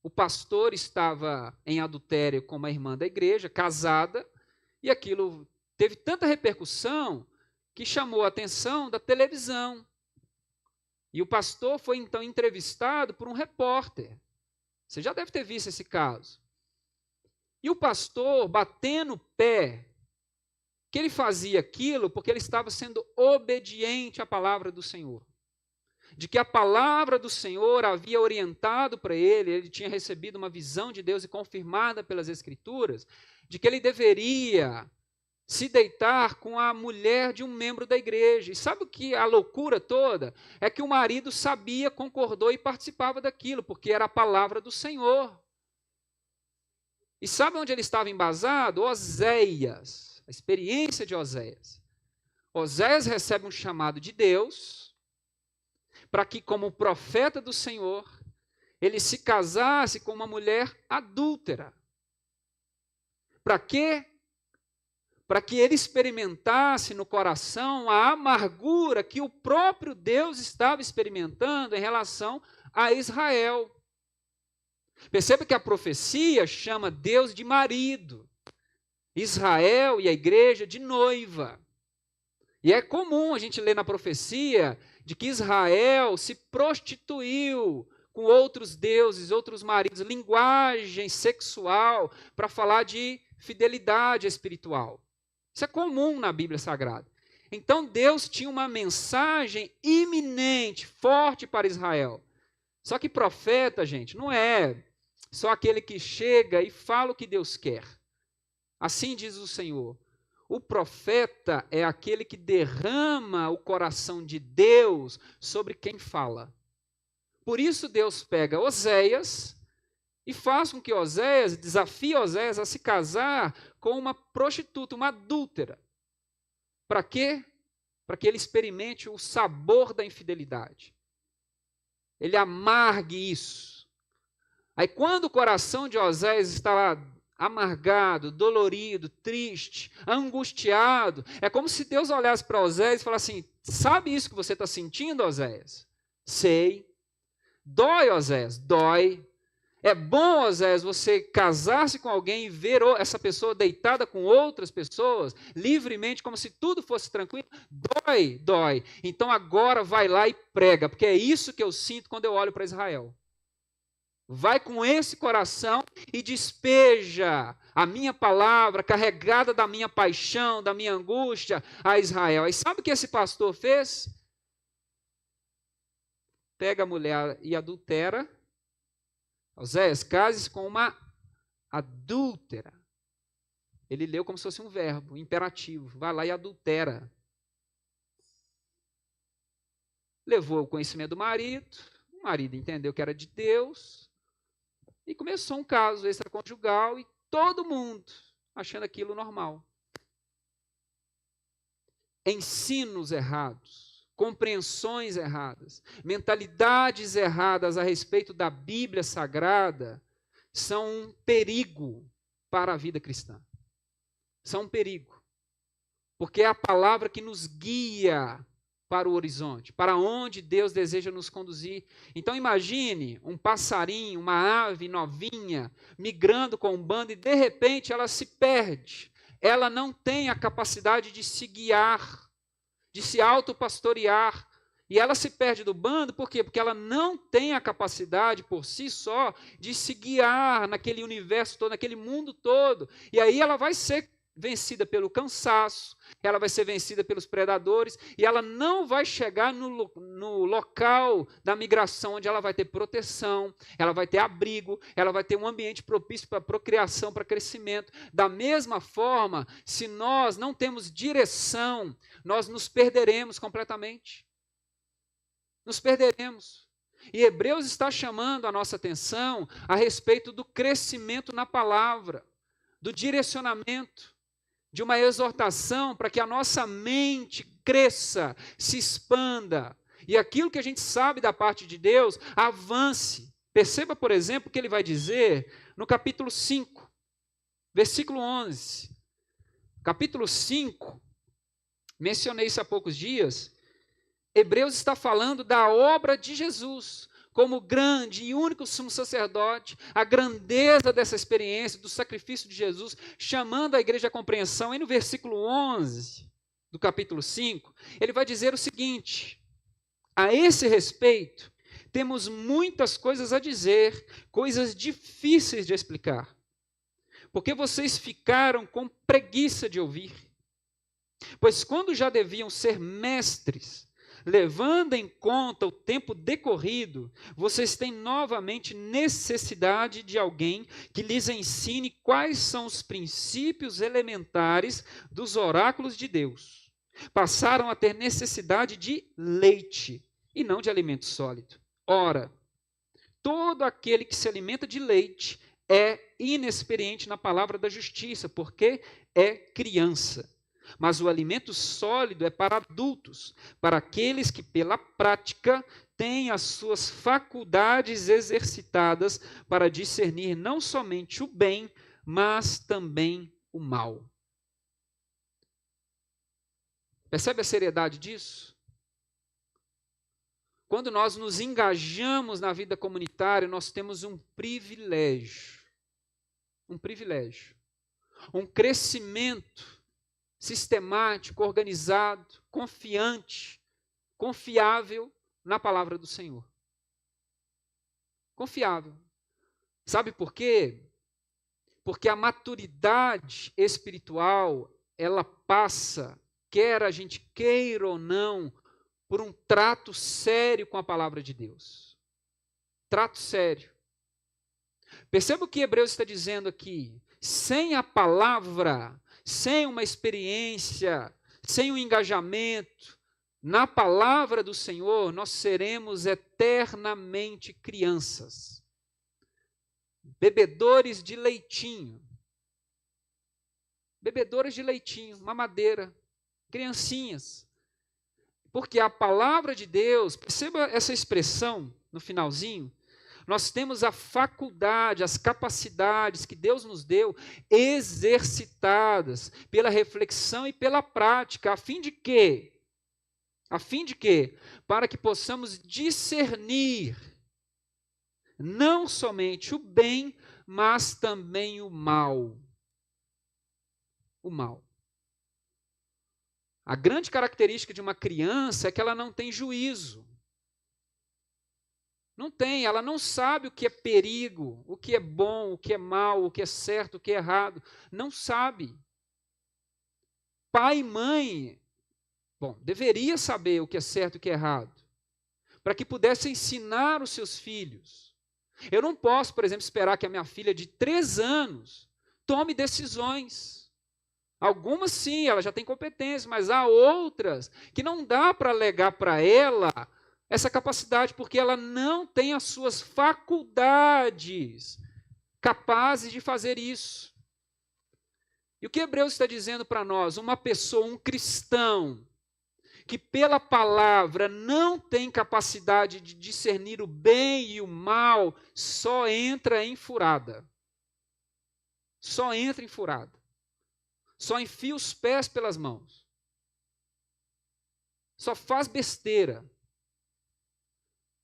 O pastor estava em adultério com uma irmã da igreja, casada, e aquilo teve tanta repercussão que chamou a atenção da televisão. E o pastor foi então entrevistado por um repórter. Você já deve ter visto esse caso. E o pastor, batendo o pé, que ele fazia aquilo porque ele estava sendo obediente à palavra do Senhor. De que a palavra do Senhor havia orientado para ele tinha recebido uma visão de Deus e confirmada pelas Escrituras, de que ele deveria se deitar com a mulher de um membro da igreja. E sabe o que a loucura toda? É que o marido sabia, concordou e participava daquilo, porque era a palavra do Senhor. E sabe onde ele estava embasado? Oséias, a experiência de Oséias. Oséias recebe um chamado de Deus, para que, como profeta do Senhor, ele se casasse com uma mulher adúltera. Para quê? Para que ele experimentasse no coração a amargura que o próprio Deus estava experimentando em relação a Israel. Perceba que a profecia chama Deus de marido, Israel e a igreja de noiva. E é comum a gente ler na profecia de que Israel se prostituiu com outros deuses, outros maridos, linguagem sexual para falar de fidelidade espiritual. Isso é comum na Bíblia Sagrada. Então Deus tinha uma mensagem iminente, forte para Israel. Só que profeta, gente, não é só aquele que chega e fala o que Deus quer. Assim diz o Senhor. O profeta é aquele que derrama o coração de Deus sobre quem fala. Por isso Deus pega Oséias e faz com que Oséias, desafie Oséias a se casar com uma prostituta, uma adúltera. Para quê? Para que ele experimente o sabor da infidelidade. Ele amargue isso. Aí quando o coração de Oséias está lá amargado, dolorido, triste, angustiado, é como se Deus olhasse para Oséias e falasse assim, sabe isso que você está sentindo, Oséias? Sei. Dói, Oséias? Dói. É bom, Oséias, você casar-se com alguém e ver essa pessoa deitada com outras pessoas, livremente, como se tudo fosse tranquilo? Dói, dói. Então agora vai lá e prega, porque é isso que eu sinto quando eu olho para Israel. Vai com esse coração e despeja a minha palavra, carregada da minha paixão, da minha angústia, a Israel. E sabe o que esse pastor fez? Pega a mulher e adultera. Oséias, case-se com uma adúltera. Ele leu como se fosse um verbo, imperativo. Vai lá e adultera. Levou o conhecimento do marido. O marido entendeu que era de Deus. E começou um caso extraconjugal e todo mundo achando aquilo normal. Ensinos errados, compreensões erradas, mentalidades erradas a respeito da Bíblia Sagrada são um perigo para a vida cristã. São um perigo. Porque é a palavra que nos guia para o horizonte, para onde Deus deseja nos conduzir. Então imagine um passarinho, uma ave novinha, migrando com um bando e de repente ela se perde. Ela não tem a capacidade de se guiar, de se autopastorear. E ela se perde do bando, por quê? Porque ela não tem a capacidade por si só de se guiar naquele universo todo, naquele mundo todo. E aí ela vai ser vencida pelo cansaço, ela vai ser vencida pelos predadores e ela não vai chegar no local da migração onde ela vai ter proteção, ela vai ter abrigo, ela vai ter um ambiente propício para procriação, para crescimento. Da mesma forma, se nós não temos direção, nós nos perderemos completamente. Nos perderemos. E Hebreus está chamando a nossa atenção a respeito do crescimento na palavra, do direcionamento, de uma exortação para que a nossa mente cresça, se expanda, e aquilo que a gente sabe da parte de Deus avance. Perceba, por exemplo, o que ele vai dizer no capítulo 5, versículo 11. Capítulo 5, mencionei isso há poucos dias, Hebreus está falando da obra de Jesus, como grande e único sumo sacerdote, a grandeza dessa experiência, do sacrifício de Jesus, chamando a igreja à compreensão. E no versículo 11 do capítulo 5, ele vai dizer o seguinte: a esse respeito, temos muitas coisas a dizer, coisas difíceis de explicar, porque vocês ficaram com preguiça de ouvir. Pois quando já deviam ser mestres, levando em conta o tempo decorrido, vocês têm novamente necessidade de alguém que lhes ensine quais são os princípios elementares dos oráculos de Deus. Passaram a ter necessidade de leite e não de alimento sólido. Ora, todo aquele que se alimenta de leite é inexperiente na palavra da justiça, porque é criança. Mas o alimento sólido é para adultos, para aqueles que, pela prática, têm as suas faculdades exercitadas para discernir não somente o bem, mas também o mal. Percebe a seriedade disso? Quando nós nos engajamos na vida comunitária, nós temos um privilégio, um crescimento sistemático, organizado, confiante, confiável na palavra do Senhor. Confiável. Sabe por quê? Porque a maturidade espiritual, ela passa, quer a gente queira ou não, por um trato sério com a palavra de Deus. Trato sério. Perceba o que Hebreus está dizendo aqui. Sem a palavra, sem uma experiência, sem um engajamento na palavra do Senhor, nós seremos eternamente crianças, bebedores de leitinho, mamadeira, criancinhas. Porque a palavra de Deus, perceba essa expressão no finalzinho, nós temos a faculdade, as capacidades que Deus nos deu, exercitadas pela reflexão e pela prática, a fim de quê? Para que possamos discernir não somente o bem, mas também o mal. O mal. A grande característica de uma criança é que ela não tem juízo. Não tem, ela não sabe o que é perigo, o que é bom, o que é mal, o que é certo, o que é errado. Não sabe. Pai e mãe, deveria saber o que é certo e o que é errado, para que pudesse ensinar os seus filhos. Eu não posso, por exemplo, esperar que a minha filha de 3 anos tome decisões. Algumas sim, ela já tem competência, mas há outras que não dá para alegar para ela essa capacidade, porque ela não tem as suas faculdades capazes de fazer isso. E o que Hebreus está dizendo para nós? Uma pessoa, um cristão, que pela palavra não tem capacidade de discernir o bem e o mal, só entra em furada. Só entra em furada. Só enfia os pés pelas mãos. Só faz besteira.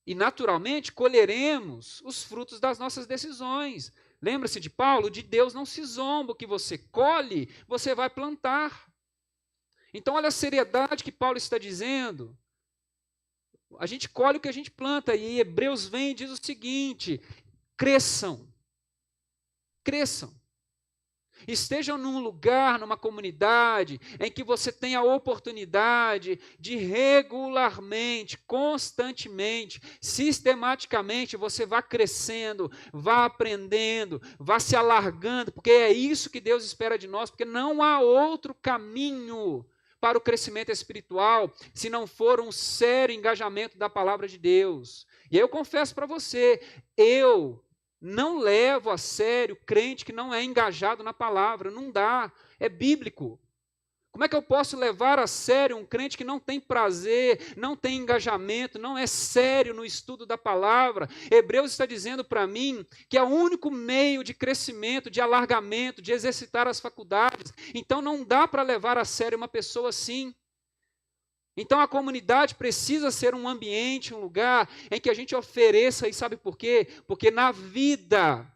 E, naturalmente, colheremos os frutos das nossas decisões. Lembra-se de Paulo? De Deus não se zomba. O que você colhe, você vai plantar. Então, olha a seriedade que Paulo está dizendo. A gente colhe o que a gente planta. E Hebreus vem e diz o seguinte: cresçam. Cresçam. Estejam num lugar, numa comunidade, em que você tenha a oportunidade de regularmente, constantemente, sistematicamente, você vá crescendo, vá aprendendo, vá se alargando, porque é isso que Deus espera de nós, porque não há outro caminho para o crescimento espiritual se não for um sério engajamento da palavra de Deus. E aí eu confesso para você, eu não levo a sério crente que não é engajado na palavra. Não dá, é bíblico. Como é que eu posso levar a sério um crente que não tem prazer, não tem engajamento, não é sério no estudo da palavra? Hebreus está dizendo para mim que é o único meio de crescimento, de alargamento, de exercitar as faculdades. Então não dá para levar a sério uma pessoa assim. Então a comunidade precisa ser um ambiente, um lugar em que a gente ofereça, e sabe por quê? Porque na vida,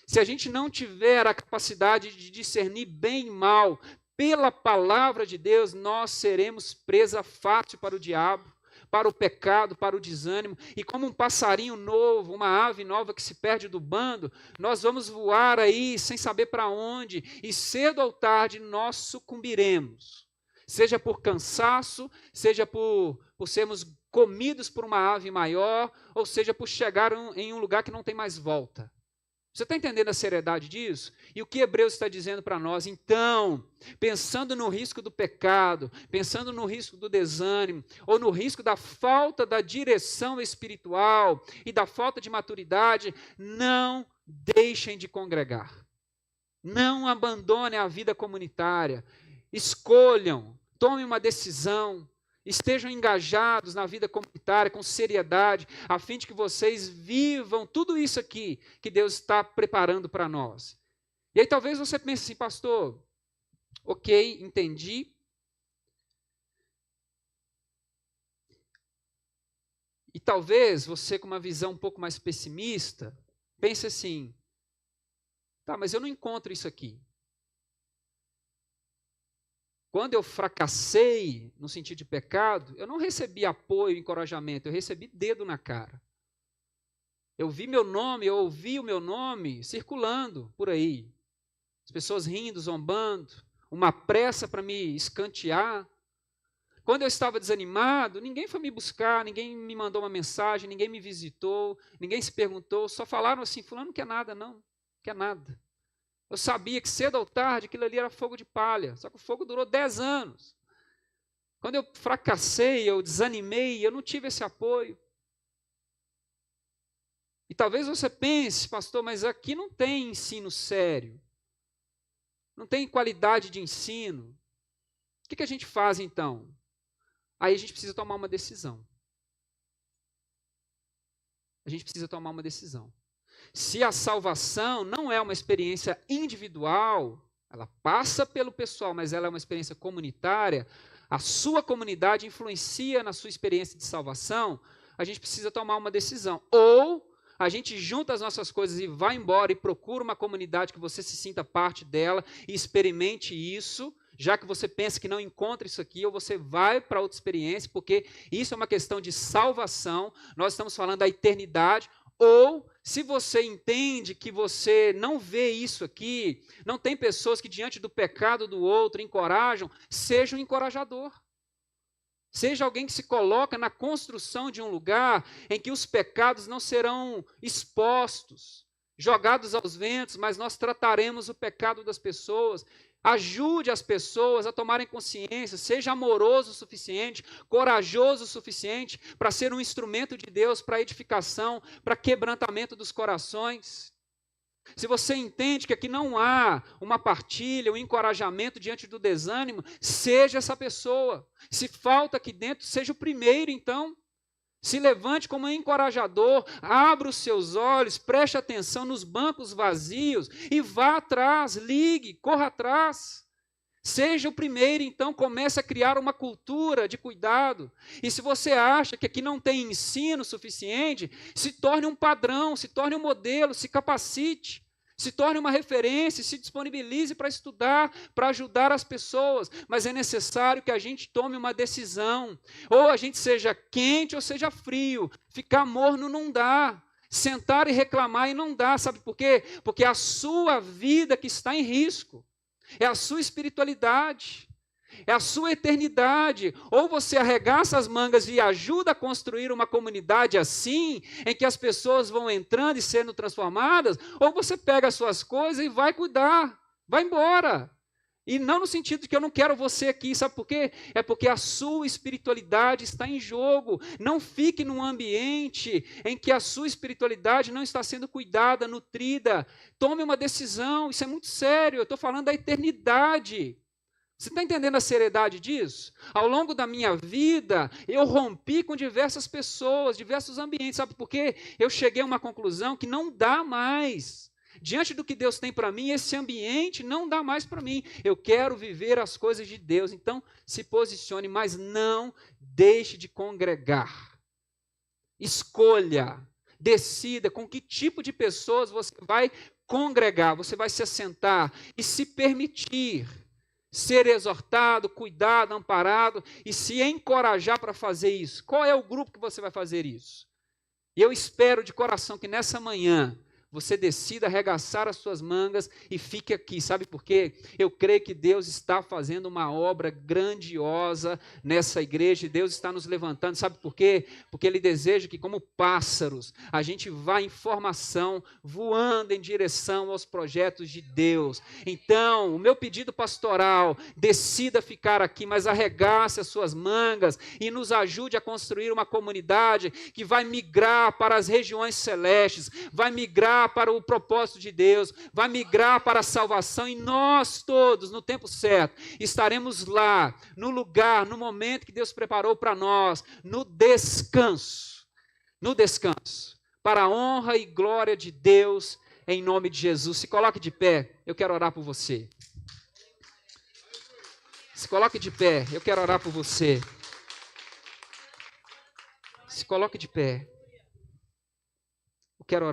se a gente não tiver a capacidade de discernir bem e mal, pela palavra de Deus, nós seremos presa fácil para o diabo, para o pecado, para o desânimo, e como um passarinho novo, uma ave nova que se perde do bando, nós vamos voar aí sem saber para onde, e cedo ou tarde nós sucumbiremos, seja por cansaço, seja por sermos comidos por uma ave maior, ou seja por chegar em um lugar que não tem mais volta. Você está entendendo a seriedade disso? E o que Hebreus está dizendo para nós? Então, pensando no risco do pecado, pensando no risco do desânimo, ou no risco da falta da direção espiritual e da falta de maturidade, não deixem de congregar. Não abandonem a vida comunitária. Escolham, tomem uma decisão. Estejam engajados na vida comunitária com seriedade, a fim de que vocês vivam tudo isso aqui que Deus está preparando para nós. E aí talvez você pense assim, pastor, ok, entendi. E talvez você com uma visão um pouco mais pessimista, pense assim, tá, mas eu não encontro isso aqui. Quando eu fracassei no sentido de pecado, eu não recebi apoio, encorajamento, eu recebi dedo na cara. Eu vi meu nome, eu ouvi o meu nome circulando por aí. As pessoas rindo, zombando, uma pressa para me escantear. Quando eu estava desanimado, ninguém foi me buscar, ninguém me mandou uma mensagem, ninguém me visitou, ninguém se perguntou, só falaram assim, fulano não quer nada não, quer nada. Eu sabia que cedo ou tarde aquilo ali era fogo de palha, só que o fogo durou 10 anos. Quando eu fracassei, eu desanimei, eu não tive esse apoio. E talvez você pense, pastor, mas aqui não tem ensino sério, não tem qualidade de ensino. O que a gente faz então? Aí a gente precisa tomar uma decisão. A gente precisa tomar uma decisão. Se a salvação não é uma experiência individual, ela passa pelo pessoal, mas ela é uma experiência comunitária, a sua comunidade influencia na sua experiência de salvação, a gente precisa tomar uma decisão. Ou a gente junta as nossas coisas e vai embora e procura uma comunidade que você se sinta parte dela e experimente isso, já que você pensa que não encontra isso aqui, ou você vai para outra experiência, porque isso é uma questão de salvação, nós estamos falando da eternidade. Ou, se você entende que você não vê isso aqui, não tem pessoas que diante do pecado do outro encorajam, seja um encorajador. Seja alguém que se coloca na construção de um lugar em que os pecados não serão expostos, jogados aos ventos, mas nós trataremos o pecado das pessoas. Ajude as pessoas a tomarem consciência, seja amoroso o suficiente, corajoso o suficiente para ser um instrumento de Deus para edificação, para quebrantamento dos corações. Se você entende que aqui não há uma partilha, um encorajamento diante do desânimo, seja essa pessoa. Se falta aqui dentro, seja o primeiro então. Se levante como um encorajador, abra os seus olhos, preste atenção nos bancos vazios e vá atrás, ligue, corra atrás. Seja o primeiro, então, comece a criar uma cultura de cuidado. E se você acha que aqui não tem ensino suficiente, se torne um padrão, se torne um modelo, se capacite. Se torne uma referência, se disponibilize para estudar, para ajudar as pessoas. Mas é necessário que a gente tome uma decisão. Ou a gente seja quente ou seja frio. Ficar morno não dá. Sentar e reclamar e não dá. Sabe por quê? Porque é a sua vida que está em risco. É a sua espiritualidade. É a sua eternidade. Ou você arregaça as mangas e ajuda a construir uma comunidade assim, em que as pessoas vão entrando e sendo transformadas, ou você pega as suas coisas e vai cuidar, vai embora. E não no sentido de que eu não quero você aqui, sabe por quê? É porque a sua espiritualidade está em jogo. Não fique num ambiente em que a sua espiritualidade não está sendo cuidada, nutrida. Tome uma decisão, isso é muito sério, eu estou falando da eternidade. Você está entendendo a seriedade disso? Ao longo da minha vida, eu rompi com diversas pessoas, diversos ambientes. Sabe por quê? Eu cheguei a uma conclusão que não dá mais. Diante do que Deus tem para mim, esse ambiente não dá mais para mim. Eu quero viver as coisas de Deus. Então, se posicione, mas não deixe de congregar. Escolha, decida com que tipo de pessoas você vai congregar, você vai se assentar e se permitir ser exortado, cuidado, amparado e se encorajar para fazer isso. Qual é o grupo que você vai fazer isso? E eu espero de coração que nessa manhã você decida arregaçar as suas mangas e fique aqui. Sabe por quê? Eu creio que Deus está fazendo uma obra grandiosa nessa igreja e Deus está nos levantando. Sabe por quê? Porque Ele deseja que, como pássaros, a gente vá em formação, voando em direção aos projetos de Deus. Então, o meu pedido pastoral, decida ficar aqui, mas arregace as suas mangas e nos ajude a construir uma comunidade que vai migrar para as regiões celestes, vai migrar para o propósito de Deus, vai migrar para a salvação, e nós todos, no tempo certo, estaremos lá, no lugar, no momento que Deus preparou para nós, no descanso, para a honra e glória de Deus, em nome de Jesus. Se coloque de pé, eu quero orar por você. Se coloque de pé, eu quero orar por você. Se coloque de pé. Eu quero orar.